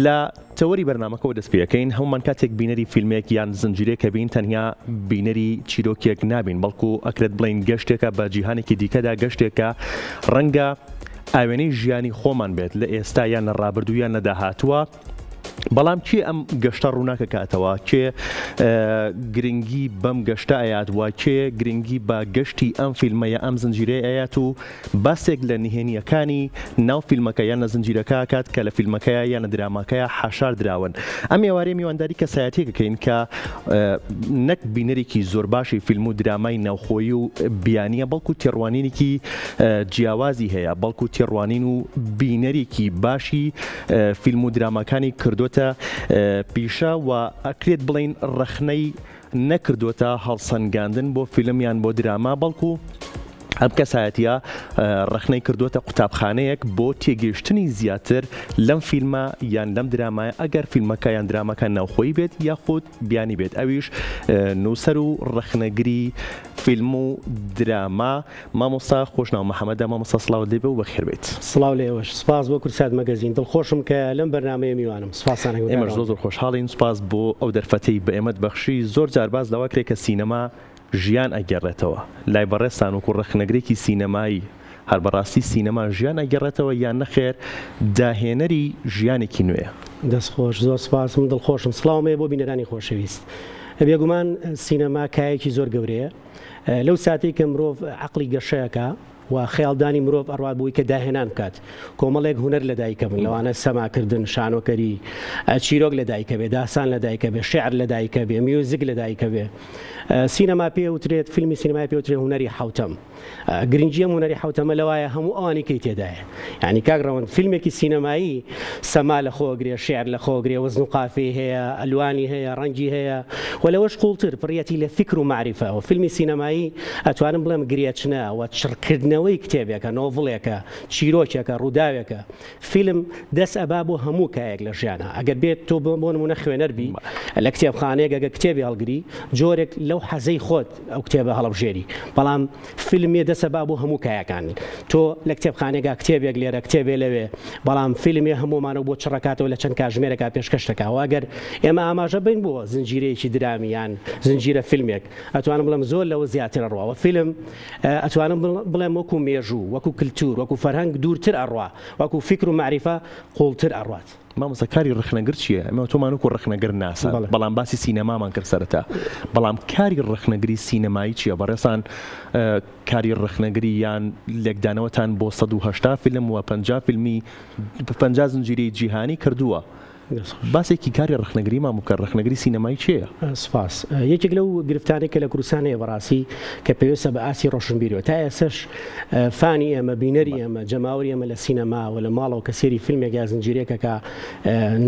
لە تەوەری بەرنامەکەەوە دەست پێەکەین هەمومان کاتێک بینەری فیلمێک یان زنجیرێکە بین تەنیا بینەری چیرۆکێک نابین بەڵکو ئەکرێت بڵین گەشتێکە بە جیهانێکی دیکەدا گەشتێکە ڕەنگە ئاوێنەی ژیانی خۆمان بێت لە ئێستا یان لە ڕابردوویان لە داهاتووە. بەڵام کێ ئەم گەشتە ڕووناکە کاتەوە کێ گرنگی بەم گەشتە ئايات وە کێ گرنگی بە گەشتی ئەم فیلمەیە ئەم زنجیرەیە ئايات و باسێک لە نهێنیەکانی ناو فیلمەکە یان لە زنجیرەکە کات کە لە فیلمەکەیە یان لە دراماکەیە حاشار دراون. ئەم ێوارەی میوانداری کەسایەتیەکەکەین کە نەک بینەرێکی زۆر باشی فیلم و درامای ناوخۆیی و بیانیە بەڵکو تێڕوانینێکی جیاوازی هەیە بەڵکو تێڕوانین و بینەرێکی باشی فیلم و دراماکانی کردوتە پیشە و ئەکرێت بڵین ڕەخنەی نەکردوتە هەڵسەنگاندن بۆ فیلمیان بۆ دراما بەڵکو ئەم کەسایەتیە ڕەخنەی کردوتە قوتابخانەیەک بۆ تێگەیشتنی زیاتر لەم فیلمە یان لەم درامایە ئەگەر فیلمەکە یان درامەکە ناوخۆیی بێت یاخود بیانی بێت ئەویش نووسەر و ڕەخنەگری فیلم و دراما مامۆستا خۆشناو محەممەدا مامۆستا سڵاو لێبێ و بەخێر بێت. سڵاو لێوەش سپاس بۆ کورسات مەگەزین دڵخۆشم کە لەم بەرنامەیە میوانم سپاسانە ئێمە زۆر خۆشحاڵین سپاس بۆ ئەو دەرفەتەی بە ئێمەت بەخشی زۆر جار باز لەوە کرێت کە سینەما ژیان ئەگەڕێتەوە لای بەڕێستان وەکو ڕەخنەگرێکی سینەمایی هەر بەڕاستی سینەما ژیان ئەگەڕێتەوە یان نەخێر داهێنەری ژیانێکی نوێە. دەستخۆش زۆر سپاسم دڵخۆشم سڵاومێ بۆ بینەرانی خۆشەویست. بێگومان سینەما کایەکی زۆر گەورەیە لەو ساتێک کە مرۆڤ عەقڵی گەشەیەکە و خەیاڵدانی مرۆڤ ئەڕوات بووی کە داهێنان بکات کۆمەڵێک هونەر لە دایکە بن لەوانە سەماکردن شانۆکەری چیرۆک لە دایکە بێ داسان لە دایکە بێ شێعر لە دایکە بێ میوزیک لە دایکە بێ سینەما پێوترێت فیلمی سینەمای پێوترێت هونەری حوتەم گرنگجیە هونەری حوتەمە لەوایە هەموو ئەوانی کەی تێدایە یعنی کاگڕەوەن فیلمێکی سینەمایی سەما لە خۆگرێ شێعر لە خۆگرێ وەزن و قافی هەیە ئەلوانی هەیە ڕەنگی هەیە و لەوەش قوڵتر پڕەتی لە فکر و معریفە و فیلمی سینەمایی ئەتوانم بڵێم گرێچنە و چڕکردنەوەی کتێبێکە نۆڤڵێکە چیرۆکێکە ڕووداوێکە فیلم دەست ئەبا بۆ هەموو کایەک لە ژیانە ئەگەر بێت تۆ بۆ نمونە خوێنەر بی لە کتێبخانەیەک ئەگە کتێبی هەڵگری جۆرێک لەو حەزەی خۆت ئەو کتێبە هەڵەبژێری بەڵام فیلمێ دەست ئەبا بۆ هەموو کایەکان تۆ لە کتێبخانێکا کتێبێک لێرە کتێبێ لەوێ بەڵام فیلمێ هەمومانەوە بۆ چڕکاتەوە لە چەند کاژمێرەکە پێشکەشتەکە ئەگەر ئێمە ئاماژە بین بۆ زنجیرەیەکی درامیان زنجیرە فیلمێک ئەتوانم بڵێم زۆر لەوە زیاتر ڕواوە فیلم ئەتوانم بڵێم وەکو مێژوو وەکو کلتور وەکو فەرهەنگ دوورتر ئەڕوا وەکو فکر و معریفە قوڵتر ئەڕوات. مامۆستا کاری ڕخنەگر چییە؟ ئەمە تۆمان وەکو ڕخنەگر ناسا بەڵام باسی سینەمامان کرد سەرەتا بەڵام کاری ڕخنەگری سینەمایی چییە؟ بەڕێستان کاری ڕخنەگری یان لێکدانەوەتان بۆ 180 فیلم و 50 فیلمی 50 زنجیرەی جیهانی کردووە. باسێکی کاری ڕخنەگری مامۆکە ڕخنەگری سینەمایی چییە؟ سپاس یەکێک لەو گرفتانێکە لە کوردستانەیە بەڕاستی کە پێویستە بە ئاسی ڕۆشنبیرەوە تا ئێسش فانی ئێمە بینەری ئێمە جەماوەری ئێمە لە سینەماوە لە ماڵەوە کە سێری فیلمێک یا زنجیرێکەکە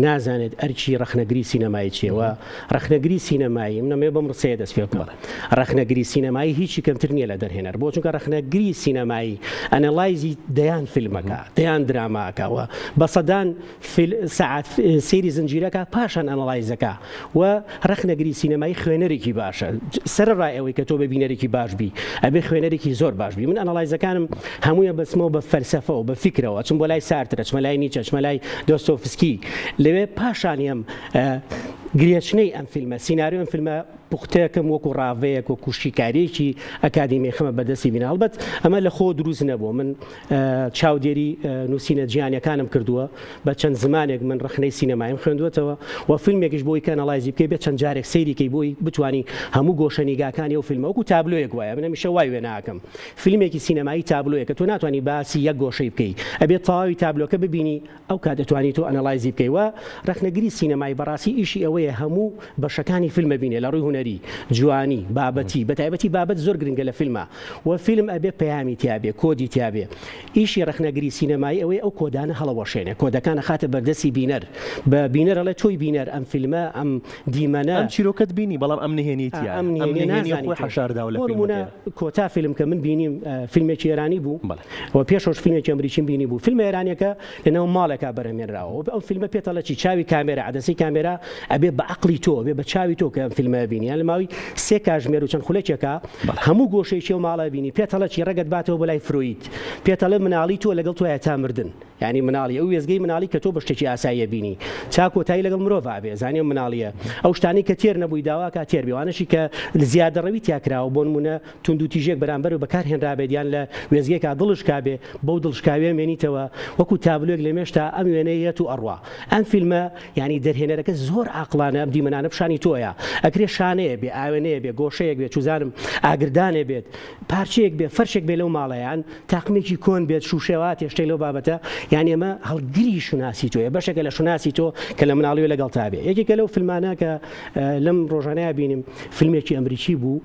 نازانێت ئەرچی ڕخنەگری سینەمایی چیەوە ڕخنەگری سینەمایی منەمێ بەم ڕسەیە دەست پێ بکەم ڕخنەگری سینەمایی هیچی کەمتر نییە لە دەرهێنەر بۆ چونکە ڕخنەگری سینەمایی ئەنەلایزی دەیان فیلمەکە دەیان دراماکەوە بە سەدان سەعات سێری زنجیرەکە پاشان ئەنەلایزەکە و ڕخنەگری سینەمایی خوێنەرێکی باشە سەرڕای ئەوەی کە تۆ بە بینەرێکی باش بی ئەبێ خوێنەرێکی زۆر باش بی من ئەنەلایزەکانم هەموویە بەسمەوە بە فەلسەفە و بە فیکرەوە چم بۆ لای سارترە چمە لای نیچە چمە لای دۆستۆفسکی لەوێ پاشانیم گرێچنەی ئەم فیلمە سیناریۆ ئەم فیلمە پوختەکەم وەکو ڕاوەیەک وەکو شیکارێکی ئەکادیمی خەمە بەدەستی بینە هەڵبەت ئەمە لە خۆ دروست نەبووە من چاودێری نووسینە جیهانیەکانم کردووە بە چەند زمانێک من ڕخنەی سینەمایم خوێندوێتەوە و فیلمێکیش بۆی کە ئەنەلایزی بکەی بێت چەند جارێک سەیریکەی بۆی بتوانی هەموو گۆشەنیگاکانی ئەو فیلمە وەکو تابلۆیەک وایە من هەمیشە وای وێ ناکەم فیلمێکی سینەمایی تابلۆیەکە تۆ ناتوانانی باسی یەک گۆشەی بکەی ئەبێت تەواوی تابلۆکە ببینی ئەو کات دەتوانی تۆ ئەنەلایزی بکەی و ڕخنەگری سینەمایی بەڕاستی ئیشی ئەوەیە هەموو بەشەکانی فیلمە بینێ لە ڕووی هونەری جوانی بابەتی بەتایبەتی بابەت زۆر گرنگە لە فیلمە و فیلم ئەبێ پەیامی تیابێ کۆدی تیابێ ئیشی ڕخنەگری سینەمایی ئەوەی ئەو کۆدانە هەڵەوەشێنێ کۆدەکانە خاتە بەردەسی بینەر بە بینەر ئەڵێ تۆی بینەر ئەم فیلمە ئەم دیمەنە ئەم چیرۆکەت بینی بەڵام ئەم نهێنیتیە ئەم نهێنی حەشارداوە لە فیلمە کۆتا فیلم کە من بینیم فیلمێکی ئێرانی بوو و پێشەوەش فیلمێکی ئەمریکیم بینی بوو فیلم ئێرانیەکە لەناو ماڵێکا بەرهەمێنراوە ئەو فیلمە پێتەڵە چی چاوی کامێرە عەدەسی کامێرا ئەبێ بە عەقڵی تۆ ئەبێ بە چاوی تۆ کە ئەم فیلمە بینی لە ماوەی سێ کاژمێر و چەند خولەکێکە هەموو گۆشەیەکی و ماڵە بینی پێتەڵە چی ڕەگەت باتەوە بەلای فرۆید پێتەڵە مناڵی تۆ لەگەڵ تۆیە تا مردن ینی مناڵی ئەو وێزگەی مناڵی کە تۆ بە شتێکی ئاساییە بینی چا کۆتایی لەگەڵ مرۆڤ بێ زانانی مناڵیە ئەو شتانی کە تێر نەبووی داوا کا تێر بێوانشی کە زیادە ڕەوی تیاکراوە بۆ نمونە تونند و تیژێک بەرامبەر و بەکار هێنرابێت یان لە وێزگەیەکا دڵش کابێ بەو دڵشکاوێ مێنیتەوە وەکو تابلوێک لە مێشتا ئەم وێنەیەت و ئەڕوا ئەم فیلمە ینی دەرهێنەرەکە زۆر عاقلانە ئەم دیمەنانە پیشانی تۆیە ئەکرێ شانەیە بێ ئاوێنەیە بێ گۆشەیەک بێت چوزانم ئاگردانێ بێت پارچەیەک بێ فەرشێک بێ لەو ماڵەیان تاقمێکی کۆن بێت شوشێوات هێشتەی لەو بابەتە یان ئێمە هەڵگری شوناسی تۆیە بەشێکە لە شوناسی تۆ کە لە مناڵیوە لەگەڵ تابێ یەکێکە لەو فیلمانە کە لەم ڕۆژانەیە بینیم فیلمێکی ئەمریکی بوو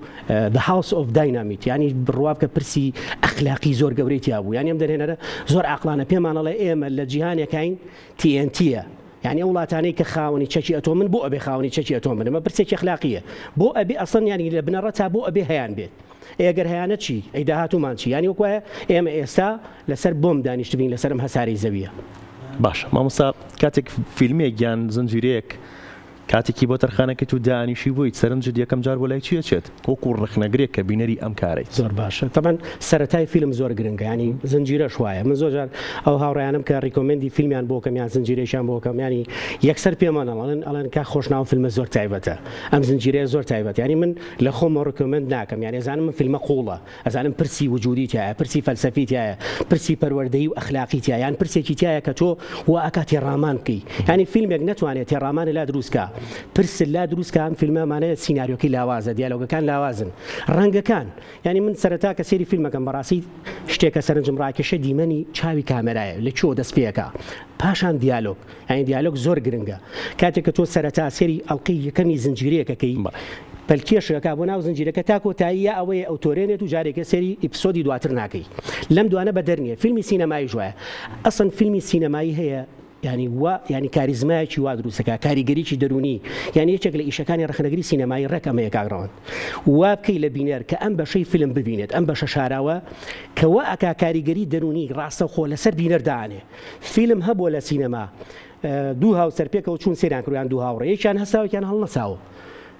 The House of Dynamite ینی بڕوا بکە پرسی ئەخلاقی زۆر گەورەی تیا بوو یانی ئەم دەرهێنەرە زۆر عاقلانە پێمانەڵێ ئێمە لە جیهانێکین TNTە یعنی ئەو وڵاتانەی کە خاوەنی چەکی ئەتۆمن بۆ ئەبێ خاوەنی چەکی ئەتۆمن ئەمە پرسێکی ئەخلاقیە بۆ ئەبێ ئەسڵن ینی لە بنەڕە تا بۆ ئەبێ هەیان بێت ئەگەر هەیانە چی ئەی داهاتومان چی ینی وەکوایە ئێمە ئێستا لەسەر بۆم دانیشتبین لەسەرم هەساری زەویە باشە مامۆستا کاتێک فیلمێک یان زنجیرەیەک کاتێکی بۆ تەرخانەکەی و دانیشی بوویت سەرنجت یەکەم جار بۆ لای چیە چێت وەکو ڕخنەگرێک کە بینەری ئەم کارەی زۆر باشە تەبەن سەرەتای فیلم زۆر گرنگە ینی زنجیرە شوایە من زۆر جار ئەو هاوڕیانم کە ڕیکۆمەندی فیلمیان بۆکەم یان زنجیرەیشان بۆکەم ینی یەکسەر پێمانەڵێن ئەڵێن کا خۆشناو فیلمە زۆر تایبەتە ئەم زنجیرەیە زۆر تایبەت ینی من لە خۆم ڕیکۆمەند ناکەم یانی ئەزانم من فیلمە قوڵە ئەزانم پرسی وجودی تایە پرسی فەلسەفی تایە پرسی پەروەردەیی و ئەخلاقی تایە یان پرسێکی تایە کە تۆ وا ئەکات تێڕامان بکەی ینی فیلمێک نەتوانێت تێڕامانە لا دروستکە پرس لا دروستکە ئەم فیلمەمانەیە سیناریۆکەی لاوازە دیالۆگەکان لاوازن ڕەنگەکان ینی من سەرەتا کە سێری فیلمەکەم بەڕاستی شتێکە سەرنجم ڕاکێشە دیمەنی چاوی کامێرایە لە چۆ دەست پێەکە پاشان دیالۆگ ینی دیالۆگ زۆر گرنگە کاتێک کە تۆ سەرەتا سێری ئەڵقەی یەکەمی زنجیرەیەکەکەی پەلکێشەکە بۆ ناو زنجیرەکە تا کۆتاییە ئەوەیە ئەوتۆرێنێت و جارێکە سێری ئیپسۆدی دواتر ناکەی لەم دوانە بە دەرنیە فیلمی سینەمایی ژوایە ئەسڵ فیلمی سینەمایی هەیە ینی کاریزمایکی وا دروستەکە کاریگەریی دەرونی یعنی یەکێک لە ئیشەکانی ڕخنەگری سینەمایی ڕێکەمەیە کاگڕەوەن وا بکەی لە بینەر کە ئەم بەشەی فیلم ببینێت ئەم بەشە شاراوە کەوا ئەکا کاریگەری دەرونی ڕاستە خۆ لەسەر بینەردانێ فیلم هەبووە لە سینەما دوو هاو سەرپێکەوە چوون سێران کڕیان دوو هاوڕێ یەکیان هەساوەکیان هەڵ نەساوە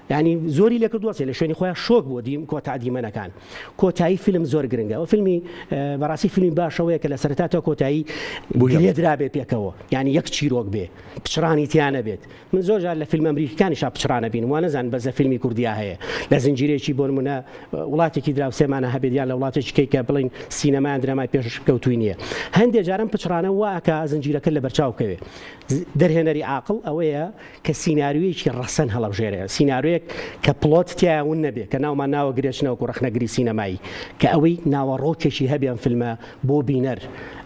ینی زۆری لێکە دووەسێ لە شوێنی خۆیان شۆک بۆ دیم کۆتا دیمەنەکان کۆتایی فیلم زۆر گرنگە و فیلمی بەڕاستی فیلمی باشەوەیە کە لە سەرەتا کۆتایی لێدرابێ پێکەوە ینی یەک چیرۆک بێ پچڕانی تیانە بێت من زۆر جار لە فیلم ئەمریکانیشا پچڕانە بین وانە زان بەزە فیلمی کوردیا هەیە لە زنجیرێکی بۆ نمونە وڵاتێکی دراوسێمانە هەبێت یان لە وڵاتێکی کە بڵین سینەمان درامای پێش کەوتووی نییە هەندێک جارم پچڕانە واکە زنجیرەکە لە بەرچاو بکەوێ دەرهێنەری عاقڵ ئەوەیە کە سیناریۆیەکی ڕەسەن هەڵەبژێرێ سیناریۆیەک کە پڵۆت تیاون نەبێت کە ناومان ناوە گرێچنەوەکو ڕخنەگری سینەمایی کە ئەوەی ناوەڕۆکێکی هەبیان فیلمە بۆ بینەر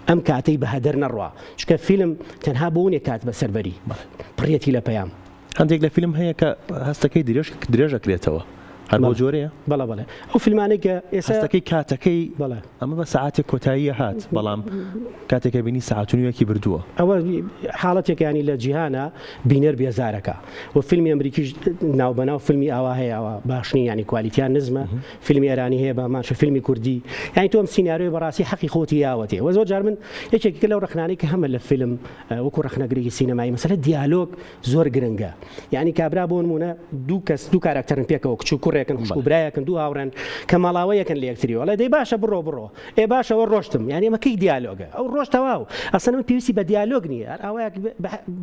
ئەم کاتەی بە هەدەر نەڕوا چکە فیلم تەنها بۆونێ کات بەسەربەری پڕێتی لە پەیام هەندێک لە فیلم هەیە کە هەستەکەی درێژەکرێتەوە هەر بۆ جۆرەیە بەڵێ بەڵێ ئەو فیلمانەی کە ئێستاکەی کاتەکەی بەڵێ ئەمە بە ساعاتێک کۆتاییە هات بەڵام کاتێکە بینی ساعتونیەکی بردووە ئەوە حاڵەتێکانی لە جیهانە بینەر بێزارەکە و فیلمی ئەمریکیش ناوبەناو فیلمی ئاوا هەیە ئەوە باشنی ینی کوالیتیان نزمە فیلمی ئێرانی هەیە بە ماشە فیلمی کوردی یانی تۆم سیناریۆی بەڕاستی حەقی خۆتی یاوەتێ وە زۆر جار من یەکێکی لەو ڕخنانەی کە هەمە لە فیلم وەکو ڕخنەگرێکی سینەمایی مەسەلە دیالۆگ زۆر گرنگە یعنی کابرا بۆ نمونە دوو کارکتەرن پێکەوە کچ و کوڕێکن خوشک و برایەکن دوو هاوڕێن کە ماڵاوەیەکن لە یەکتریەوە لە دەی باشە بڕۆ ئێ باشەوە ڕۆشتم یعنی ئەمە کەی دیالۆگە ئەو ڕۆشتەوا و ئەسڵ من پێویستی بە دیالۆگ نییە ئەوەیە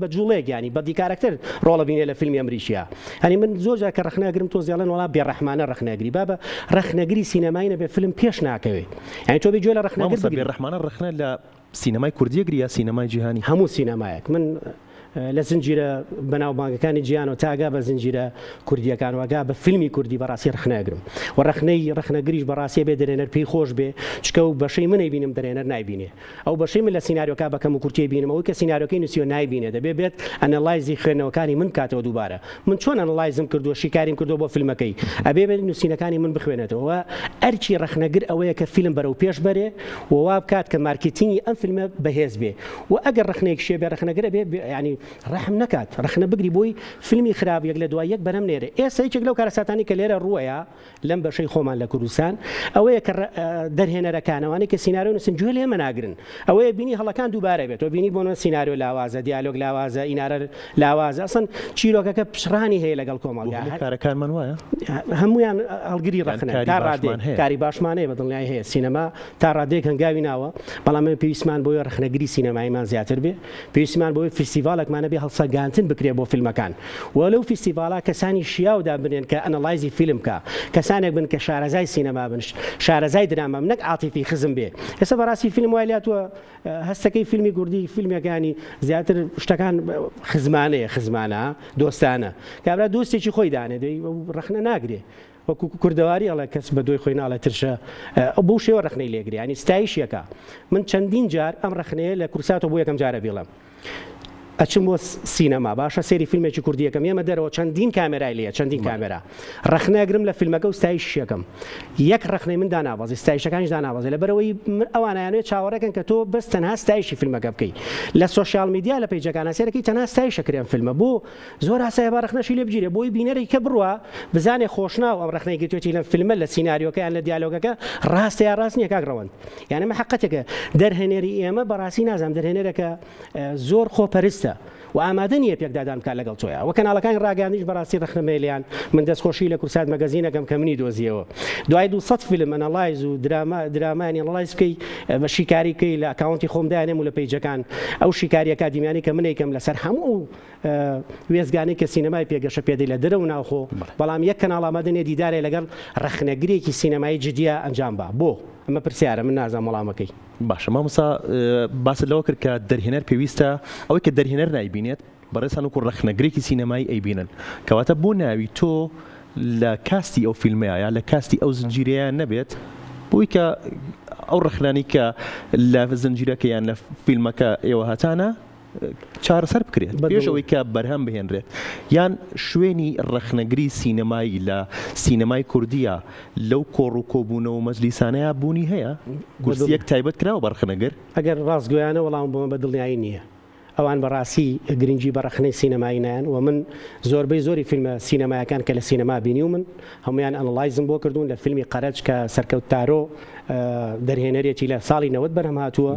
بە جوڵێک ینی بە دیکارکتەر ڕۆڵە بینێ لە فیلمی ئەمریکیە هەنی من زۆر جار کە ڕخنەگرم تۆ زیاڵەن وڵا بێڕەحمانە ڕخنەگری بابە ڕخنەگری سینەمایی نەبێ فیلم پێش ناکەوێت یعنی تۆ بێ جوێ لە ڕخنەگر بێڕەحمانە ڕخنە لە سینەمای کوردیەگری یا سینەمای جیهانی هەموو سینەمایەک من لە زنجیرە بەناوبانگەکانی جیهان و تاگا بە زنجیرە کوردیەکان وەگا بە فیلمی کوردی بەڕاستی ڕخنەگرم و ڕخنەگریش بەڕاستی بێ دەرێنەر پێی خۆش بێ چکە و بەشەی منەی بینم دەرێنەر نایبینێ ئەو بەشەی من لە سیناریۆکا بەکەم و کورتی بینم ئەوەی کە سیناریۆکەی نووسیۆ نایبینێ دەبێ بێت ئەنەلایزی خوێندنەوەکانی من کاتەوە دووبارە من چۆن ئەنەلایزم کردووە شیکاریم کردو بۆ فیلمەکەی ئەبێ بێت نووسینەکانی من بخوێنێتەوە ئەرچی ڕخنەگر ئەوەیە کە فیلم بەرەو پێش بەرێ و وا بکات کە مارکتینگی ئەم فیلمە بەهێز بێ و ئەگەر ڕخنەیەک شێ بێ ڕخنەگرە بێ ینی ڕحم نکات ڕخنە بگری بۆی فیلمی خراپێک لە دوای یەک بەرەم نێرە ئێستا هیچێک لەو کارەساتانی کە لێرە ڕوویە لەم بەشەی خۆمان لە کوردستان ئەوەیە کە دەرهێنەرەکانەوەی کە سینناریۆ نووسن گوێ لێمە ناگرن ئەوەیە بینی هەڵەکان دووبارە بێت تۆ بینی بۆنە سینناریۆ لاوازە دیالۆگ لاوازە ئینارە لاوازە ئەسن چیرۆکەکە پشڕانی هەیە لەگەڵ کۆمەڵگا کارەکانمان وایە هەمویان هەڵگری ڕخنە تا ڕادێ کاری باشمانەیە بە دڵنیای هەیە سینەما تا ڕادێک هەنگاوی ناوە بەڵام پێویستمان بۆی ڕخنەگری سینەماییمان زیاتر بێ پێویستمان بۆی فستیڤالێکمانە بێ هەڵسەگانتن بکرێ بۆ فیلمەکان وەلەو فستیڤاڵا کەسانی شیاودا بنێن کە ئەنەڵایزی فیلم کە کەسانێک بن کە شارەزای سینەما بن شارەزای درامە نەک عاتیفی خزم بێ ئێستا بەڕاستی فیلم وای لاتوە هەستەکەی فیلمی کوردی فیلمەکانی زیاتر شتەکان خزمانە دۆستانە کابرا دۆستێکی خۆی دانێ ڕخنە ناگرێ وەکو کوردەواری ئەڵە کەس بە دوای خۆی ناڵە ترشە بۆ شێوە ڕخنەی لێگری ینی ستایشیەکە من چەندین جار ئەم ڕخنەیە لە کورساتەوە بۆ یەکەم جارە بێڵم ئەچم بۆ سینەما باشە سێری فیلمێکی کوردیەکەم ئێمە دەرەوە چەندین کامێرای لێە چەندین کامێرا ڕخنەگرم لە فیلمەکە و ستایشیەکەم یەک ڕخنەی من داناوازی ستایشەکانیش داناوازی لەبەرەوەی ئەوانیانوێت چاوەڕێکن کە تۆ بەس تەنها ستایشی فیلمەکە بکەی لە سوۆشیال میدیا لە پەیجەکانە سێرەکەی تەنها ستایشەکرێن فیلمە بۆ زۆر ئاسایە با ڕخنەشی لێ بگیرێ بۆی بینەری کە بڕوە بزانێ خۆشناو ئەم ڕخنەی گرتوێتی لە فیلمە لە سینناریۆکە یان لە دیالۆگەکە ڕاستە یا ڕاست نییە کاگڕەوەند یانە مە حەقەتێکە دەرهێنێری ئێمە بەڕاستی نازانم دەرهێنەرەکە زۆر خۆپەرستە و ئامادە نییە پێکدادان بکات لەگەڵ تۆیە وە کەناڵەکانی ڕاگەاندنیش بەڕاستی ڕخنەمێلیان من دەستخۆشی لە کورسات مەگەزینەکەم کە منی دۆزیەوە دوای 200 فیلم ئەنەڵایز و درامانی ئەنەڵایز بکەی بە شیکاریکەی لە ئەکاونتی خۆم دانێم و لە پەیجەکان ئەو شیکاری ئەکادیمیانی کە منێکم لەسەر هەموو وێزگانی کە سینەمای پێگەشە پێدەی لە دەرە و ناوخۆ بەڵام یەک کەناڵ ئامادە نییە دیدارێ لەگەڵ ڕخنەگرێکی سینەمایی جدیە ئەنجام با بۆ ئەمە پرسیارە من نازانم وەڵامەکەی باشە مامۆستا باست لەوە کرد کە دەرهێنەر پێویستە ئەوەی کە دەرهێنەر نایبینێت بەڕێستان وەکو ڕخنەگرێکی سینەمایی ئەیبینن کەواتە بۆ ناوی تۆ لە کاستی ئەو فیلمەیە لە کاستی ئەو زنجیرەیە نەبێت بۆی کە ئەو ڕخنانی کە لە زنجیرەکە یان لە فیلمەکە ئێوە هاتانە چارەسەر بکرێت پێشەوەی کە بەرهەم بهێنرێت یان شوێنی ڕخنەگری سینەمایی لە سینەمای کوردیە لەو کۆڕ و کۆبوونەوە مەجلیسانەیە بوونی هەیە کورسیەک تایبەت کراوە بە ڕخنەگر ئەگەر ڕاستگویانە وەڵام بۆمە بە دڵنیایی نییە ئەوان بەڕاستی گرنگی بە ڕخنەی سینەمایی نایەن و من زۆربەی زۆری فیلمە سینەمایەکان کە لە سینەما بینی و من هەمویان ئەنەڵایزم بۆ کردوون لە فیلمی قەرەج کە سەرکەوت تارۆ دەرهێنەرێکی لە ساڵی 90 بەرهەم هاتووە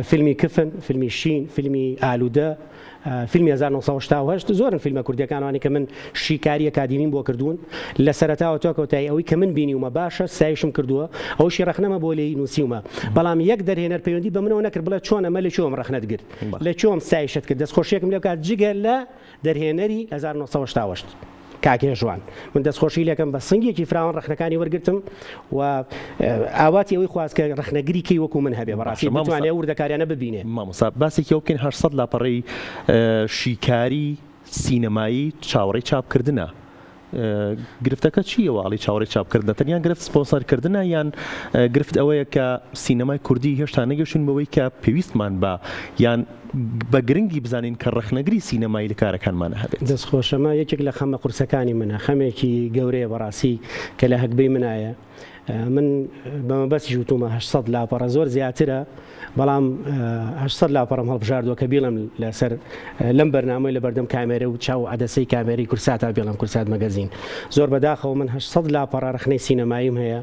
فیلمی کفن فیلمی شین فیلمی ئالوودە فیلمی 1970 زۆرن فیلمە کوردیەکانوانی کە من شیکاری ئەکادیمیم بۆ کردوون لە سەرەتاوە تۆ کەوتایی ئەوەی کە من بینیومە باشە سایشم کردووە ئەوشی ڕخنەمە بۆ لێی نووسیومە بەڵام یەک دەرهێنەر پەیوەندی بە منەوە نەکرد بڵێ چۆن ئەمە لە چۆم ڕخنەت گرت لە چۆم سایشت کرد دەستخۆشیەکم لێ بکات جگە لە دەرهێنەری 1970 کاکێژوان من دەستخۆشی لەکەم بە سنگێکی فراوان ڕخنەکانی وەرگرتم و ئاواتی ئەوەی خواست کە ڕخنەگریکەی وەکو من هەبێ بەڕاستی بتوانێ وردەکاریانە ببینێ مامۆستا باسێکی ئەو بکەین 800 لاپەڕەی شیکاری سینەمایی چاوەڕێی چاپکردنە گرفتەکە چیەوە ئاڵی چاوەڕێی چاپکردنە تەنیان گرفت سپۆنسەرکردنە یان گرفت ئەوەیە کە سینەمای کوردی هێشتا نەگەشتون بەوەی کە پێویستمان بە یان بە گرنگی بزانین کە ڕخنەگری سینەمایی لە کارەکانمانە هەبێت دەستخۆشەمە یەکێک لە خەمە قورسەکانی منە خەمێکی گەورەیە بەڕاستی کە لە هەکبەی منایە من بەمە بەسی وتومە 800 لاپەڕە زۆر زیاترە بەڵام 800 لاپەڕم هەڵبژاردووە کە بیڵم لەسەر لەم بەرنامەی لە بەردەم کامێرە و چاو عەدەسەی کامێری کورساتا بێڵم کورسات مەگەزین زۆر بەداخەوە من 800 لاپەڕە ڕخنەی سینەماییم هەیە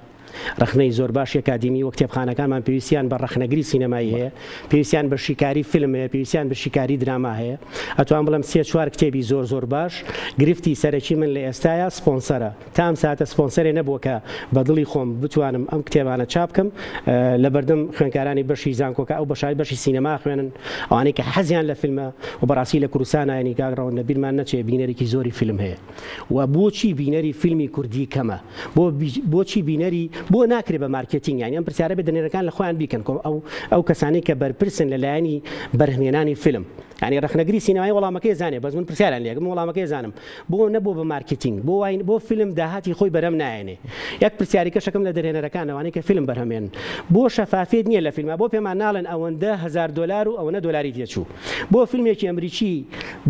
ڕخنەی زۆر باشی ئەکادیمی وە کتێبخانەکانمان پێویستیان بە ڕخنەگری سینەمایی هەیە پێویستیان بە شیکاری فیلم هەیە پێویستیان بە شیکاری دراما هەیە ئەتوان بڵم 3-4 کتێبی زۆر باش گرفتی سەرەکی من لە ئێستاە سپۆنسەرە تام ساتە سپۆنسەرێ نەبووە کە بە دڵی خۆم بتوانم ئەم کتێبانە چاپکەم لە بەردەم خوێنکارانی بەشی زانکۆکە ئەو بەشی سینەما خوێنن ئەوانەی کە حەزیان لە فیلمە و بەڕاستی لە کوردستانە ینی کاگڕەوە نەبیرمان نەچێ بینەرێکی زۆری فیلم هەیە و بۆچی بینەری فیلمی کوردی کەمە بۆچی بینەری بۆ ناکرێ بە مارکتینگ یانی ئەم پرسیارە بێ دەنێرەکان لە خۆیان بیکەن ئەو کەسانی کە بەرپرسن لەلایەنی بەرهەمێنانی فیلم ینی ڕخنەگری سینەمایی وەڵامەکەی زانێ بەس من پرسیاران لێگەم وەڵامەکەی زانم بۆ نەبوو بە مارکتینگ بۆ فیلم داهاتی خۆی بەرەم نایێنێ یەک پرسیاری کەشەکەم لە دەرهێنەرەکانەوەی کە فیلم بەرهەمێن بۆ شەفافیت نییە لە فیلمە بۆ پێمان ناڵێن ئەوەندە $1000 و ئەوەنە دۆلاری تێچوو بۆ فیلمێکی ئەمریکی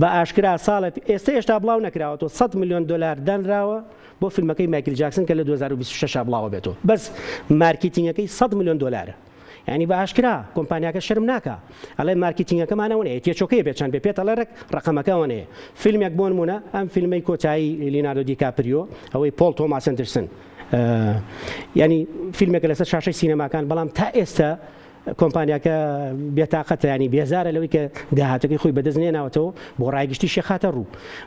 بە ئاشکرا ساڵە هێشتا بڵاو نەکراوەوە $100 ملیۆن دانراوە بۆ فیلمەکەی مایکل جاکسن کە لە 2026 بڵاوە بێتەوە بەس مارکتینگەکەی $100 ملیۆن ینی بە ئاشکرا کۆمپانیاکە شرم ناکە ئەڵێ مارکتینگەکەمانەوەنەیە تێچۆکەی بێچەند بێ پێێتە لەرەک ڕقەمەکەوەنەیە فیلمێک بۆ نمونە ئەم فیلمەی کۆتایی لیوناردۆ دیکاپریۆ ئەوەی پۆل تۆماس ئەندرسن ینی فیلمێکە لەسەر شاشەی سینەماکان بەڵام تا ئێستا کۆمپانیاکە بێتاقەتە ینی بێزارە لەوەی کە داهاتەکەی خۆی بەدەستنێ ناوەتەوە بۆ ڕایگشتی شێخاتە ڕوو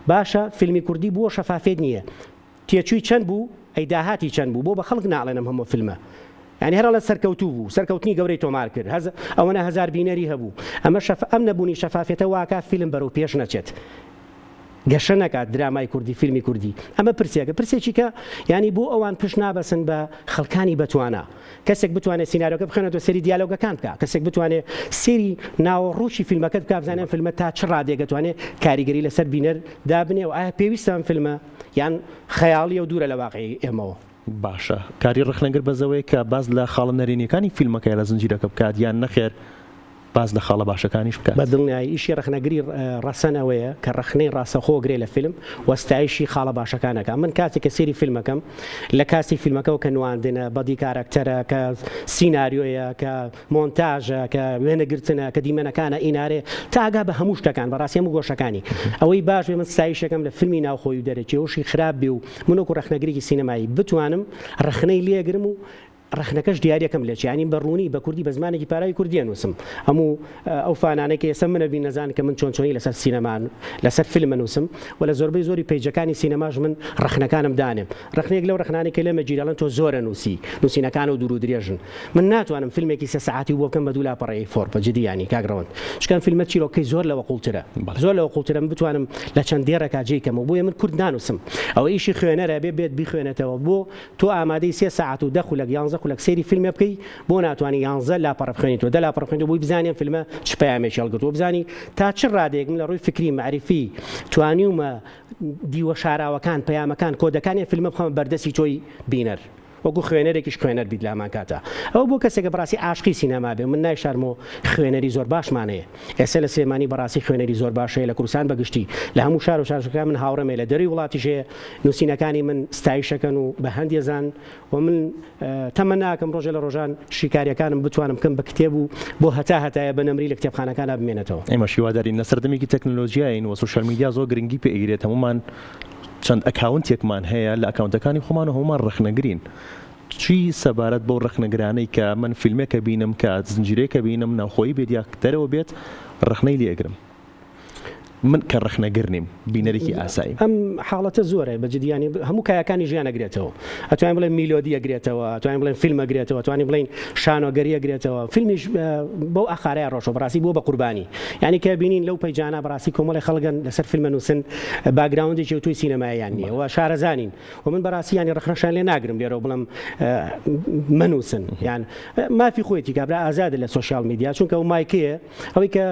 باشە فیلمی کوردی بووە شەفافێت نییە تێچووی چەند بوو ئەی داهاتی چەند بوو بۆ بە خەڵک ناڵێنم هەموو فیلمە ینی هەر لە سەرکەوتوو بوو سەرکەوتنی گەورەی تۆمار کرد ئەوەنە هزار بینەری هەبوو ئەم نەبوونی شەفافێتە واکە فیلم بەرەو پێش نەچێت گەشە نەکات درامای کوردی فیلمی کوردی ئەمە پرسێکی کە ینی بۆ ئەوان پشت نابەسن بە خەڵکانی بتوانە کەسێک بتوانێت سینناریۆکە بخێنێتەوە سەری دیالۆگەکان بکە کەسێک بتوانێت سێری ناوەڕووشی فیلمەکەت بکە بزانێن فیلمە تا چ ڕادێگەتوانێت کاریگەری لەسەر بینەر دابنێ و ئایا پێویستە ئەم فیلمە یان خەیاڵی و دوورە لە واقعی ئێمەوە باشە کاری ڕخنەگر بەزەوەی کە باز لە خاڵە نەرێنیەکانی فیلمەکە لە زنجیرەکە بکات یان نەخێر باز لە خاڵە باشەکانیش بکات بە دڵنیایی ئیشی ڕخنەگری ڕەسەنەوەیە کە ڕخنەی ڕاستەخۆگرێ لە فیلم وەستایشی خاڵە باشەکانەکە من کاتێک کە سێری فیلمەکەم لە کاسی فیلمەکەەوە کە نواندنە بەدی کارکتەرە کە سینناریۆیە کە مۆنتاژە کە وێنەگرتنە کە دیمەنەکانە ئینارێ تاگا بە هەموو شتەکان بەڕاستی هەموو گۆشەکانی ئەوەی باش من ستایشەکەم لە فیلمی ناوخۆی و دەرەکی ئەوشی خراپ بێ و منۆکو ڕخنەگرێکی سینەمایی بتوانم ڕخنەی لێگرم و ڕخنەکەش دیارەکەم لێ چیانی بەڕوونی بە کوردی بە زمانێکی پاراوی کوردیە نووسم هەموو ئەو فانانێکی ئێستا منەبی نەزان کە من چۆنچۆنی لەسەر سینەمان لەسەر فیلمە نووسم و لە زۆربەی زۆری پیجەکانی سینەماش من ڕخنەکانم دانم ڕخنێک لەو ڕخنانێکی لێمە جیرەڵەن تۆ زۆرە نووسینەکان و دوور و درێژن من ناتوانم فیلمێکی سە سەعاتی بۆ بکەم بە دوو لاپەڕەیەی فۆر بە جدیانی کاگڕەوەند شکان فیلمە چیرۆکەی زۆر لەوە قوڵترە زۆر لەوە قوڵترم بتوانم لە چەند دێڕێکا جێیکەمەوە بۆیە من کورد نانووسم ئەوە ئیشی خوێنەرە بێت بیخوێنێتەوە بۆ تۆ ئامادەی 3 ساعت و 10 خولەک 11 خولەک سەیری فیلمە بۆ ناتوانانی 11 لاپەڕە بخوێنیتەوە 10 لاپەڕ بخوێنیتەوە بۆی بزانین فیلمە چ پەیامێکی هەڵگرتووە بزانی تا چ ڕادێکم لە ڕووی فکری معرفی توانیومە دیوە شاراوەکان پەیامەکان کۆدەکانی فیلمە بخەمە بەردەستی تۆی بینەر وەکو خوێنەرێکیش خوێنەر بیت لامان کاتە ئەو بۆ کەسێکە بەڕاستی عاشقی سینەما بێ من نایشارمەوە خوێنەری زۆر باشمانەیە ئێستا لە سلێمانی بەڕاستی خوێنەری زۆر باشەیە لە کوردستان بەگشتی لە هەموو شار و شارەکان من هاوڕێمە لە دەری وڵاتیش هەیە نووسینەکانی من ستایشەکەن و بە هەندێزان و من تەمە ناکەم ڕۆژە لە ڕۆژان شیکاریەکانم بتوانم بکەم بە کتێب و بۆ هەتایە بەنەمری لە کتێبخانەکانە بمێنێتەوە ئێمە شیوادارین لە سەردەمێکی تەکنۆلۆژیاین و سوشال میدیا زۆر گرنگی پێ ئەگرێت هەمومان چەند ئەکاونتێکمان هەیە لە ئەکاونتەکانی خۆمان و هەمومان ڕخنەگرین چی سەبارەت بۆ ڕخنەگرانەی کە من فیلمێکە بینم کە زنجیرەیەکە بینم ناوخۆی بێت یا دەرەوە بێت ڕخنەی لێگرم من کە ڕخنەگرنیم بینەرێکی ئاسایی ئەم حاڵەتە زۆرە بەجددیانی هەموو کایەکانی ژیان ئەگرێتەوە ئەتوانین بڵێن میلۆدی ئەگرێتەوە ئەتوانین بڵێن فیلم ئەگرێتەوە ئەتوانین بڵێن شانۆگەری ئەگرێتەوە فیلمیش بەو ئاخارەیە ڕۆژە بەڕاستی بۆ بە قوربانی یعنی کە بینین لەو پەیجانە بەڕاستی کۆمەڵی خەڵگەن لەسەر فیلمە نووسن باگراوندێکی توی سینەمایان نییە و شارەزانین و من بەڕاستی ینی ڕخنەشان لێ ناگرم لێرە بڵم منووسن یان مافی خۆیەتی کابرا ئازادە لە سوشال میدیا چونکە ئەو مایکەیە ئەوەی کە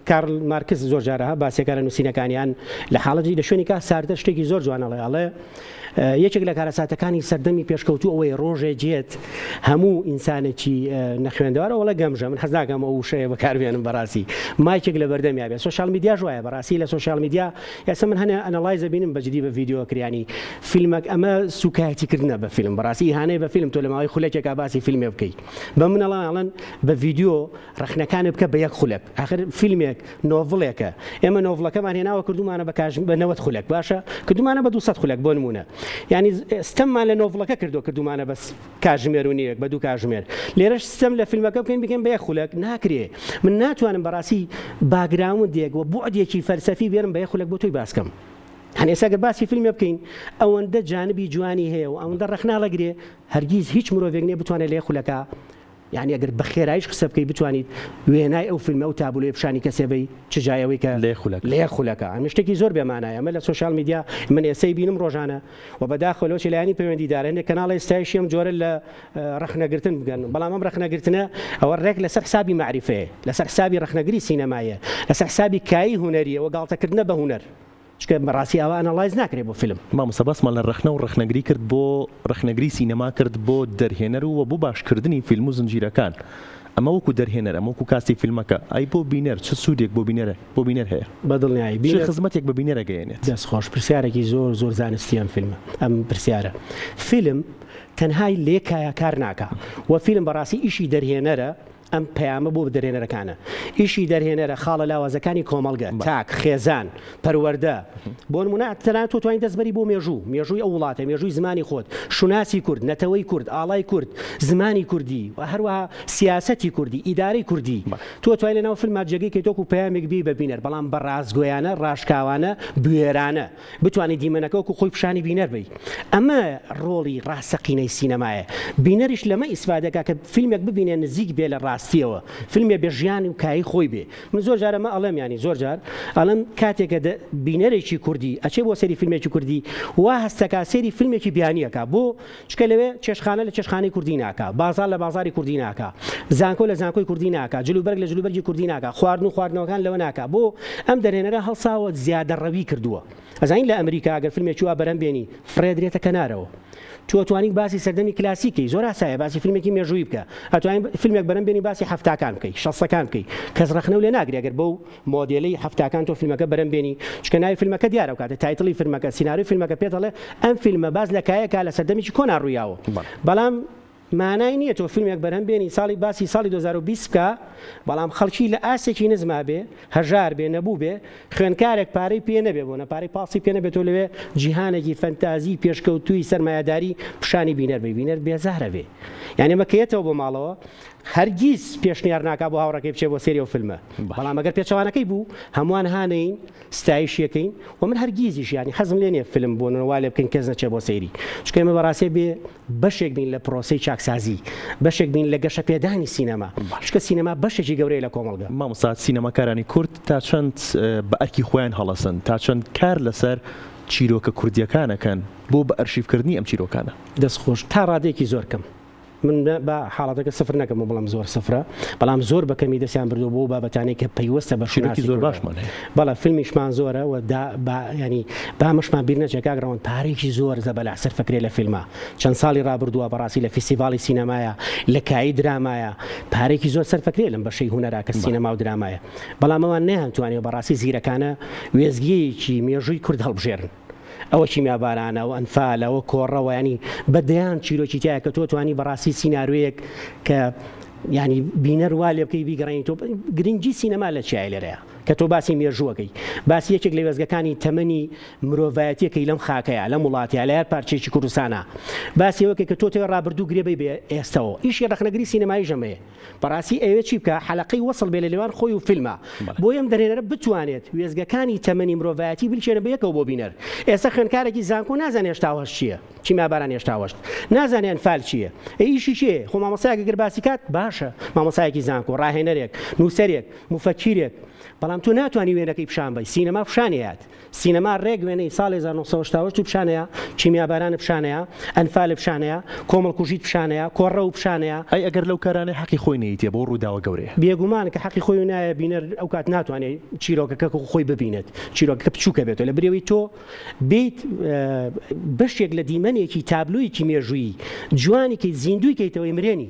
کارل مارکس زۆر جارەها باسیەکانە نووسینەکانیان لە حاڵەتی لە شوێنی کا ساردە شتێکی زۆر جوانەڵێ یەکێک لە کارەساتەکانی سەردەمی پێشکەوتو ئەوەی ڕۆژێ جێت هەموو ئینسانێکی نەخوێندەوارە وڵە گەمژە من حەز ناکەم ئەو شەیە بەکاربێنم بەڕاستی مایکێک لە بەردەمیا بێت سوشال میدیا ژوایە بەڕاستی لە سوشال میدیا ئێستا من هەنێ ئەنەلایزە بینم بەجددی بە ڤیدیۆ کریانی فیلمێک ئەمە سوکایەتیکردنە بە فیلم بەڕاستی هانەیە بە فیلم تۆ لە ماوەی خولێکێکا باسی فیلمێ بکەیت بە منەڵەن بە ڤیدیۆ ڕخنەکانە بکە بە یەک خولێک آخر فیلمێک نۆڤڵێکە ئێمە نۆڤڵەکەمان هێناوە کردومانە بە 90 خولێک باشە کردومانە بە 200 خولێک بۆ نمونە ینی ستەممان لە نۆڤڵەکە کردومانە بەس کاژمێرونیەک بە 2 کاژمێر لێرەش ستەم لە فیلمەکە بکەین بە یەک خولێک ناکرێ من ناتوانم بەڕاستی باگراوندێک و بۆعدێکی فەلسەفی بێرم بە یەک خولێک بۆ تۆی باسکەم هەنێ ئێستا گەر باسی فیلمێ بکەین ئەوەندە جانبی جوانی هەیە و ئەوەندە ڕخناڵەگرێ هەرگیز هیچ مرۆڤێک نییە بتوانێت لە یەک خولەکە یعنی ئەگەر بە خێرایش قسە بکەی بتوانیت وێنای ئەو فیلمە و تابلۆی پیشانی کەسێبەی چ جایەوەی کە لێ خولەکە ئەمە شتێکی زۆر بێمانایە ئەمە لە سوشال میدیا من ئێسەی بینم ڕۆژانە و بەداخەوە لایانی پەیوەندیدارە هەندێک کەناڵی ئێستایشی ئەم جۆرە لە ڕخنەگرتن بگەن بەڵام ئەم ڕخنەگرتنە ئەوە ڕێک لەسەر حسابی معریفەیە لەسەر حسابی ڕخنەگری سینەمایە لەسەر حسابی کایی هونەریە و گاڵتەکردنە بە هونەر چکە بەڕاستی ئەوە ئەنەڵایز ناکرێت بۆ فیلم مامۆستا باسمان لە ڕخنە و ڕخنەگری کرد بۆ ڕخنەگری سینەما کرد بۆ دەرهێنەر و بۆ باشکردنی فیلم و زنجیرەکان ئەمە وەکو دەرهێنەر ئەمە وەکو کاسی فیلمەکە ئەی بۆ بینەر چ سوودێک بۆ بینەر هەیە بەدڵنیایی چ خزمەتێک بە بینەرە گەیەنێت؟ دەستخۆش پرسیارێکی زۆر زانستی ئەم فیلمە ئەم پرسیارە فیلم تەنهای لێکایە کار ناکە و فیلم بەڕاستی ئیشی دەرهێنەرە ئەم پەیامە بۆ دەرهێنەرەکانە ئیشی دەرهێنەرە خاڵە لاوازەکانی کۆمەڵگە تاک خێزان پەروەردە بۆ نمونە تەنانەت تۆ توانین دەستبەری بۆ مێژووی ئەو وڵاتە مێژووی زمانی خۆت شوناسی کورد نەتەوەی کورد ئاڵای کورد زمانی کوردی و هەروەها سیاسەتی کوردی ئیدارەی کوردی تۆ توانین لەناو فیلمات جێگەی کە تۆکو پەیامێک بی بە بینەر بەڵام بە ڕازگۆیانە ڕاشکاوانە بوێرانە بتوانانی دیمەنەکە وەکو خۆی پیشانی بینەر بی ئەمە ڕۆڵی ڕاستەقینەی سینەمایە بینەریش لەمە ئیسفادەکە کە فیلمێک ببینێ نزیک بێ لە ڕاستیەوە فیلمێ بێ ژیانی و کایی خۆی بێ من زۆر جارەمە ئەڵێم ینی زۆر جار ئەڵێم کاتێکە بینەرێکی کوردی ئەچێ بۆ سەری فیلمێکی کوردی وا هەستەکە سەری فیلمێکی بیانیەکە بۆ چکە لەوێ چێشخانە لە چێشخانەی کوردی ناکە بازار لە بازاری کوردی ناکە زانکۆ لە زانکۆی کوردی ناکە جلوبەرگ لە جلوبەرگی کوردی ناکە خواردن و خواردنەوەکان لەوە ناکە بۆ ئەم دەرهێنەرە هەڵساوە زیادە ڕەوی کردووە ئەزانین لە ئەمریکا ئەگەر فیلمێکی وا بەرەم بێنی فرێدرێتە کەنارەوە تۆ توانین باسی سەردەمی کلاسیکی زۆر ئاسایە باسی فیلمێکی مێژووی بکە ئەتوانین فیلمێک بەرەم بێنی باسی هەفتاکان بکەی شەسەکان بکەی کەس ڕەخنە و لێ ناگری ئەگەر بەو مۆدێلەی هەفتاکان تۆ فیلمەکە بەرەم بێنی چکە ناوی فیلمەکە دیارە کاتە تایتڵی فیلمەکە سیناریۆی فیلمەکە پێدەڵێ ئەم فیلمە باز لە کایەکە لە سەردەمیی کۆنا ڕوویاوە بەڵام مانای نییە تۆ فیلمێک بەرهەم بێنی ساڵی باسی ساڵی 2020 بکە بەڵام خەڵکی لە ئاسێکی نزما بێ هەژار بێ نەبوو بێ خوێنکارێک پارەی پێ نەبێ بۆ نەپارەی پاسی پێ نەبێت تۆ لەوێ جیهانێکی فەنتازی پێشکەوتووی سەرمایه‌داری پیشانی بینەر بێ بینەر بێزارە بێ یعنی مەکەیەتەوە بۆ ماڵەوە هەرگیز پێشنیار ناکا بۆ هاوڕەکەی بچێ بۆ سێری و فیلمە بەڵام ئەگەر پێچەوانەکەی بوو هەمووان هانەین ستایشیەکەین و من هەرگیزیش ینی حەزم لێ نییە فیلم بۆ نەوە لێ بکەین کەس نەچێ بۆ سەیری چکە ئێمە بەڕاستی بێ بەشێک بین لە پرۆسەی چاکسازی بەشێک بین لە گەشە پێدانی سینەما چکە سینەما بەشێکی گەورەی لە کۆمەڵگە مامۆستا سینەماکارانی کورد تا چەند بە ئەرکی خۆیان هەڵەسن تا چەند کار لەسەر چیرۆکە کوردیەکانەکەن بۆ بە ئەرشیفکردنی ئەم چیرۆکانە دەستخۆش تا ڕادێکی زۆر کەم من بە حاڵەتەکە سفر نەکەم و بەڵام زۆر سفرە بەڵام زۆر بەکەمی دەستیان بردو بۆ بابەتانێک کە پەیوەستە بە شیرۆکی زۆر باشمان بەڵام فیلمیشمان زۆرە و ینی بامەشمان بیر نەچێت کاگڕەوەن پارێکی زۆر زەبەلا سەرفەکرێ لە فیلمە چەند ساڵی ڕابردووە بەڕاستی لە فیستیڤاڵی سینەمایە لە کایی درامایە پارێکی زۆر سەرفەکرێ لەم بەشەی هونەرا کە سینەما و درامایە بەڵام ئەوان نەیانتوانێت بەڕاستی زیرەکانە وێزگیەکی مێژووی کورد هەڵبژێرن ئەوە چیمیابارانە و ئەنفالەوە کۆڕەوە ینی بەدەیان چیرۆکی تایە کە تۆ توانی بەڕاستی سیناریۆیەک کە ینی بینەر وا لێ بکەی بیگەڕێنی تۆ گرنگی سینەما لە چای لێرەیە کە تۆ باسی مێژووەکەی باسی یەکێک لە وێزگەکانی تەمەنی مرۆڤایەتیەکەی لەم خاکەیە لە وڵاتیە لە هەر پارچێکی کوردستانە باسی ئەوەکە کە تۆ تێ ڕابردوو گرێبەی بێ ئێستەوە ئیشی ڕەخنەگری سینەمایی ژەمەیە بەڕاستی ئەوێ چی بکە حەلەقەی وەسڵ بێ لە لێوان خۆی و فیلمە بۆ ئەم دەرێنەرە بتوانێت وێزگەکانی تەمەنی مرۆڤایەتی بلچێنە بە یەکەوە بۆ بینەر ئێستا خوێنکارێکی زانکۆ نازانێت هێشتاوەش چییە چیماباران هێشتاوەشت نازانێن فال چییە ئیشی چیە خۆ مامۆستایەکە گەر باسی کات باشە مامۆستایەکی زانکۆ ڕاهێنەرێک نووسەرێک مفەکیرێک بەڵام تۆ ناتوانانی وێنەکەی پیشان بی سینەما پیشانەیەات سینەما ڕێک وێنەی ساڵی 1970 پیشانەیە چیمیابارانە پیشانەیە ئەنفال پیشانەیە کۆمەڵکوژیت پیشانەیە کۆڕە و پیشانەیە ئەی ئەگەر لەو کارانەی حەقی خۆی نەیتێ بۆ ڕووداوە گەورەیە بێگومان کە حەقی خۆی نایە بینەر ئەو کات ناتوانێت چیرۆکەکە خۆی ببینێت چیرۆکەکە بچووکە بێتەوە لە برێوەی تۆ بیت بەشێک لە دیمەنێکی تابلوویکی مێژووی جوانی کەی زیندوی کەیتەوەی مرێنی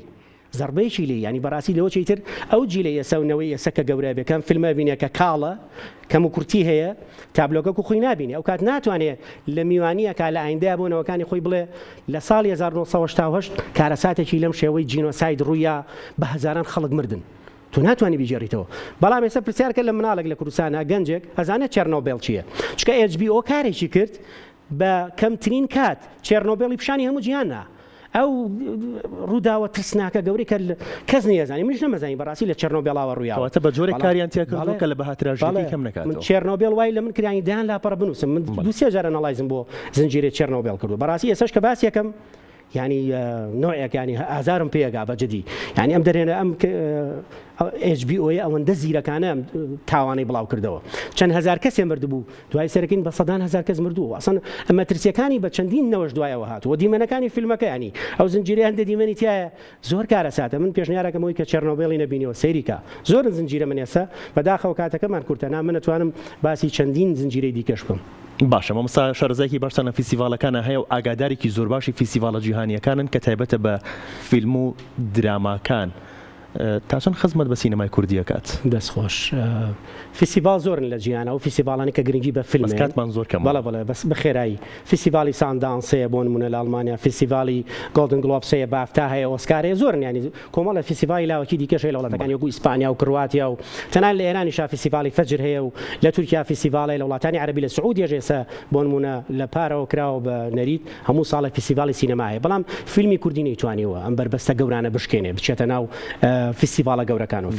زربەیەکی لێ ینی بەڕاستی لەوە چیتر ئەو جیلە ئێسەونەوەی ئێسەکە گەورە بێکەم فیلمە بینێ کە کاڵە کەم و کورتی هەیە تابلۆکە و خۆی نبینێ ئەو کات ناتوانێت لە میوانیە کا لە ئایندەیە بۆنەوەکانی خۆی بڵێ لە ساڵی 1970 کارەساتێکی لەم شێوەی جینۆساید ڕوویە بە هەزاران خەڵک مردن تۆ ناتوانانی بیجێڕیتەوە بەڵام ئێستا پرسیارکە لە مناڵێک لە کوردستانە گەنجێک ئەزانێت چێرنۆبێڵ چییە چکە HBO کارێکی کرد بە کەمترین کات چێرنۆبێڵی پیشانی هەموو جیهانە ئەو ڕووداوە ترسناکە گەوری کە کەس نیەزانانی منش نەمەزانی بەڕاستی لە چێرنۆبێڵاوە ڕوویاوە بە جۆرێک کاریان تێکردووە کە لە بەهاتراژەکەی کەم نەکاتەوە من چێرنۆبێڵ وای لە من کریانی دایان لاپەڕە بنووسم من دووسێ جارە نەڵایزم بۆ زنجیرەی چێرنۆبێڵ کردو بەڕاستی ئێسش کە باس یەکەم ینی نوعێک ینی ئازارم پێگا بەجددی ینی ئەم دەرێنە ئەم HBO ئەوەندە زیرەکانە تاوانەی بڵاو کردەوە چەند هزار کەسێ مردبوو دوای سەرەکەین بە سەدان هزار کەس مردووە ئەسەن ئەمە ترسیەکانی بە چەندین نەوەش دوایەوە هاتووە دیمەنەکانی فیلمەکە ینی ئەو زنجیرە هەندە دیمەنی تایە زۆر کارەساتە من پێشنیارەکەمەوەی کە چێرنۆبێڵی نەبینیەوە سەیریکە زۆر زنجیرە من ئێستا بەداخەوە کاتەکەمان کورتەنا من نەتوانم باسی چەندین زنجیرەی دیکەش بم باشە مامۆستا شارەزایەکی باشتانە فیستیڤالەکانە هەیە و ئاگادارێکی زۆر باشی فیستیڤالە جیهانیەکانن کە تایبەتە بە فیلم و دراماکان تا چەند خزمەت بە سینەمای کوردی دەکات؟ دەستخۆش فیسیڤال زۆرن لە جیهانە و فیسیڤالانی کە گرنگی بە فیلم کاتمان زۆر کەم. بەڵێ بەس بەخێرایی فیسیڤالی ساندانسەیە بۆ نمونە لە ئەڵمانیا، فیسیڤالی گۆڵدن گلۆبسەیە، بافتا هەیە، ئۆسکارەیە، زۆرن ینی کۆمەڵە فیسیڤالی لاوەکی دیکەش هەیە لە وڵاتەکانی وەکو ئیسپانیا و کرواتیا و تەنان لە ئێرانیشا فیسیڤالی فەجر هەیە و لە تورکیا فیسیڤاڵی لە وڵاتانی عەرەبی لە سعودیەش ئێستا بۆ نمونە لە پارەوە کراوە بە نەریت هەموو ساڵە فیسیڤالی سینەما هەیە، بەڵام فیلمی کوردی نەیتوانیوە ئەم بربەستە گەورانە بشکێنێ بچێتە ناو فیسیڤالە گەورەکانەوە.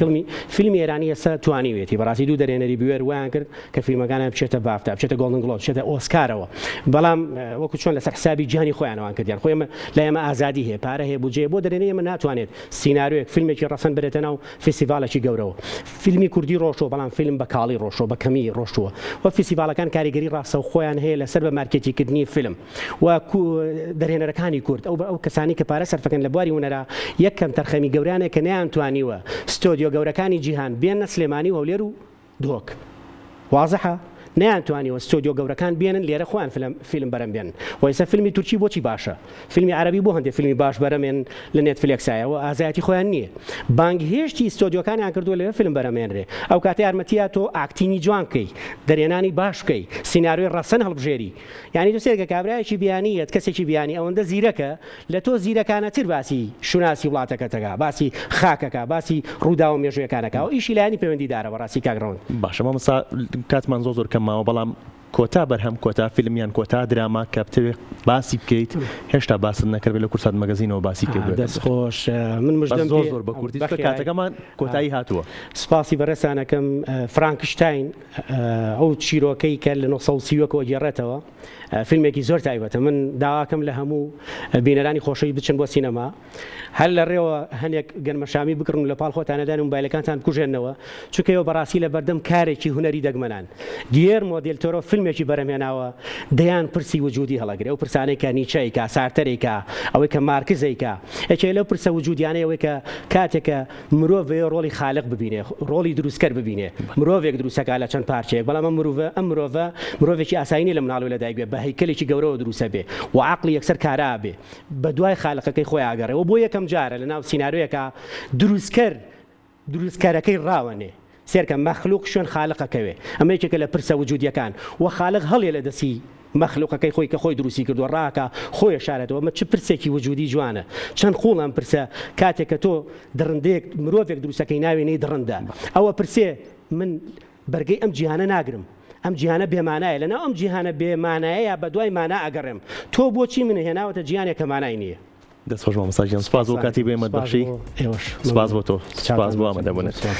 فیلمی ئێرانی ئێستا توانیوێتی بەڕاستی دوو دەرێنەری بوێر ویان کرد کە فیلمەکانە بچێتە بافتا، بچێتە گۆڵدن گلۆب، بچێتە ئۆسکارەوە، بەڵام وەکو چۆن لەسەر حسابی جیهانی خۆیانەوان کردیان. خۆی لە ئێمە ئازادی هەیە، پارە هەیە، بودجێ بۆ دەرێنەی ئێمە ناتوانێت سیناریۆیەک فیلمێکی ڕەسەن بێتە ناو فیسیڤالێکی گەورەوە. فیلمی کوردی ڕۆشتووە، بەڵام فیلم بە کاڵی ڕۆشتووە، بە کەمی ڕۆشتووە و فیسیڤالەکان کاریگەری ڕاستەو خۆیان هەیە لەسەر بە مارکێتینگکردنی فیلم و دەرهێنەرەکانی کورد ئەو کەسانی کە پارە سەرفەکەن لە بواری هونەرا یەکەم تەرخەمی گەورانێک کە نەیانتوانیوە ستۆدیۆ گەورەکانی جیهان بێنە سلێمانی و هەولێر و دۆک. واضحە؟ نەیانتوانیوە ستۆدیۆ گەورەکان بێنن لێرە خۆیان فیلم بەرەم بێن. و ئێستا فیلمی تورکی بۆچی باشە؟ فیلمی عەرەبی بۆ هەندێک فیلمی باش بەرەمێن لە نێتفلیکسایەوە ئازایەتی خۆیان نییە. بانگهێشتی ستۆدیۆکانیان کردووە لەوێ فیلم بەرەمێنرێ. ئەو کاتە یارمەتیە تۆ ئاکتینی جوان بکەی، دەرێنانی باش بکەی، سیناریۆی ڕەسەن هەڵبژێری. یعنی تۆ سێرگە کابرایەکی بیانیت، کەسێکی بیانی ئەوەندە زیرەکە لە تۆ زیرەکانەتر باسی شوناسی وڵاتەکەتەکە، باسی خاکەکە، باسی ڕوودا و مێژوویەکانەکە و ئیشی لایانی پەیوەندیدارە بەڕاستی کاگڕەوند. باشە مامۆستا کاتمان زۆر کەماوە، بەڵام کۆتا بەرهەم، کۆتا فیلمیان، کۆتا دراما کە بتەوێت باسی بکەیت هێشتا باست نەکرد لە کورسات مەگەزینەوە باسی کرد. دەستخۆش من مژدەم زۆر بە کوردی کاتەکەمان کۆتایی هاتووە. سپاسی بەڕێسانەکەم فرانکشتاین ئەو چیرۆکەی کە لە 1930ەوە گێڕێتەوە، فیلمێکی زۆر تایبەتە. من داواکەم لە هەموو بینەرانی خۆشەوی بچن بۆ سینەما، هەر لە ڕێوە هەنێک گەنمەشامی بکڕن لە پاڵ خۆتانەدان و مۆبایلەکانتان بکوژێنەوە، چونکە ئێوە بەڕاستی لە بەردەم کارێکی هونەری دەگمەنان. گیێرمۆ دێل تۆرۆ فیلمێکی بەرەمێناوە دەیان پرسی وجودی هەڵەگرێ، ئەو پرسانەی کە نیچەیکە، سارتەرێکە، ئەوەی کە مارکزێکە، ئەچێ لەو پرسە وجودیانەی ئەوەی کە کاتێکە مرۆڤ ڕۆڵی خالق ببینێ، ڕۆڵی دروستکەر ببینێ، مرۆڤێک دروستەکە لە چەند پارچەیەک، بەڵام ئەم مرۆڤێکی ئاسایینی لە مناڵۆی لەدایک بێ، بە هەیکەلێکی گەورەوە دروستە بێ و عەقڵی یەکسەر کارا بێ، بە دوای خالقەکەی خۆی ئاگەڕێ. بۆ یەکەم جارە لە ناو سیناریۆیەکە دروستکارەکەی ڕاوەنێ سێرکە مەخلوق شوێن خالقەکەوێ. ئەمە یەکێکە لە پرسە وجودیەکان و خالق هەڵێ لە دەستی مەخلوقەکەی خۆی کە خۆی دروستی کردووە ڕاکە خۆی شارێتەوە. ئەمە چ پرسێکی وجودی جوانە، چەند قوڵ ئەم پرسە کاتێککە تۆ دڕندەیەک مرۆڤێک دروستەکەی ناوێنەی دڕندە. ئەوە پرسێ من بەرگەی ئەم جیهانە ناگرم، ئەم جیهانە بێمانایە، لەناو ئەم جیهانە بێمانایە بە دوای مانا ئەگەڕێم، تۆ بۆچی من هێناوەتە جیهانێکە مانای نییە. دەستخۆش مامۆستا گیان، سپاس بۆ کاتی بێمە بەخشی، سپاس بۆ تۆ، سپاس بۆ ئامادەبوونت.